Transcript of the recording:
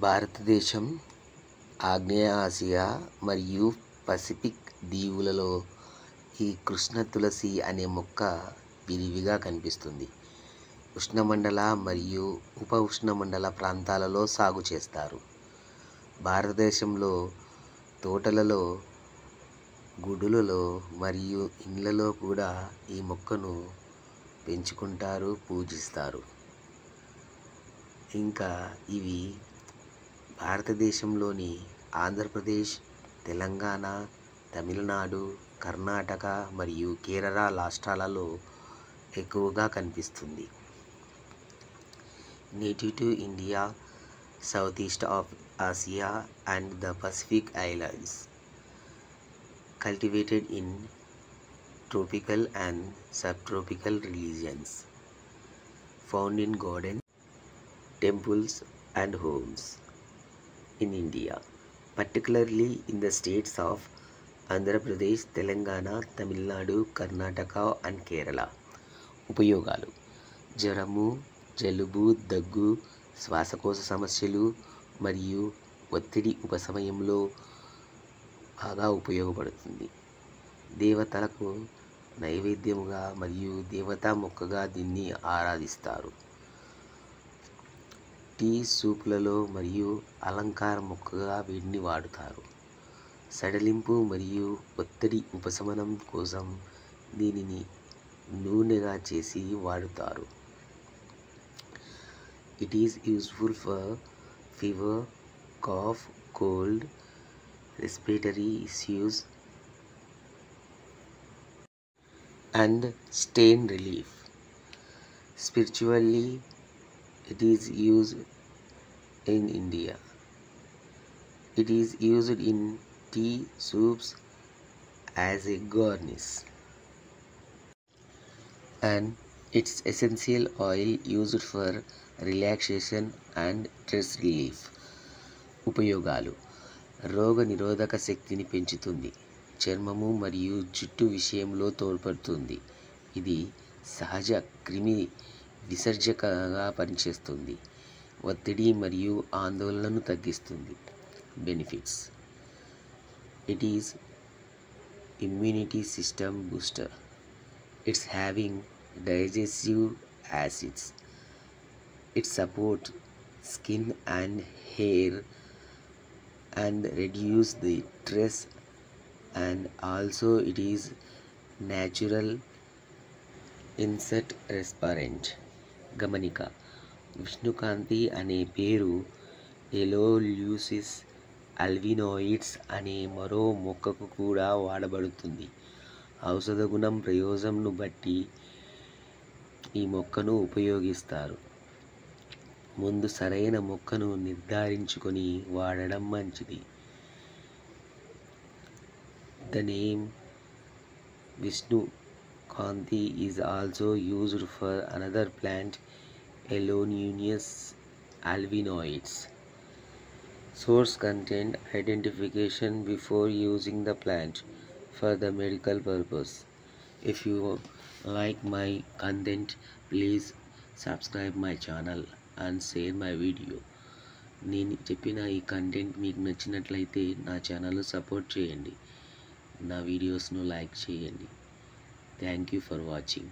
భారతదేశం ఆగ్నేయ ఆసియా మరియు పసిఫిక్ దీవులలో ఈ కృష్ణ తులసి అనే మొక్క విరివిగా కనిపిస్తుంది. ఉష్ణమండల మరియు ఉప ఉష్ణమండల ప్రాంతాలలో సాగు చేస్తారు. భారతదేశంలో తోటలలో, గుడులలో మరియు ఇండ్లలో కూడా ఈ మొక్కను పెంచుకుంటారు, పూజిస్తారు. ఇంకా ఇవి భారతదేశంలోని ఆంధ్రప్రదేశ్, తెలంగాణ, తమిళనాడు, కర్ణాటక మరియు కేరళ రాష్ట్రాలలో ఎక్కువగా కనిపిస్తుంది. Native to India, south east of Asia and the Pacific islands. Cultivated in tropical and subtropical regions. Found in gardens, temples and homes in India, particularly in the states of Andhra Pradesh, Telangana, Tamil Nadu, Karnataka and Kerala. ఉపయోగాలు: జ్వరము, జలుబు, దగ్గు, శ్వాసకోశ సమస్యలు మరియు ఒత్తిడి ఉపశమనంలో బాగా ఉపయోగపడుతుంది. దేవతలకు నైవేద్యముగా మరియు దేవతా మొక్కగా దీన్ని ఆరాధిస్తారు. టీ, సూపులలో మరియు అలంకార మొక్కగా వీటిని వాడుతారు. సడలింపు మరియు ఒత్తిడి ఉపశమనం కోసం దీనిని నూనెగా చేసి వాడుతారు. It is useful for fever, cough, cold, respiratory issues and stain relief. Spiritually, it is used in India. It is used in tea, soups as a garnish, and its essential oil used for relaxation and stress relief. ఉపయోగాలు: రోగ నిరోధక శక్తిని పెంచుతుంది. చర్మము మరియు జుట్టు విషయంలో తోడ్పడుతుంది. ఇది సహజ క్రిమి విసర్జకగా పనిచేస్తుంది. ఒత్తిడి మరియు ఆందోళనను తగ్గిస్తుంది. Benefits: it is immunity system booster. It's having digestive acids. It support skin and hair and reduce the stress, and also it is natural insect repellent. గమనిక: విష్ణుకాంతి అనే పేరు ఎలోల్యూసిస్ అల్వినోయిడ్స్ అనే మరో మొక్కకు కూడా వాడబడుతుంది. ఔషధ గుణం, ప్రయోజనంను బట్టి ఈ మొక్కను ఉపయోగిస్తారు. ముందు సరైన మొక్కను నిర్ధారించుకొని వాడడం మంచిది. The name Vishnukanthi is also used for another plant, Eloneus alvinoides. Source content identification before using the plant for the medical purpose. If you like my content, please subscribe my channel and share my video. నేను చెప్పిన ఈ content మీకు నచ్చినట్లయితే నా ఛానల్ను support చేయండి. నా వీడియోస్ను like చేయండి. Thank you for watching.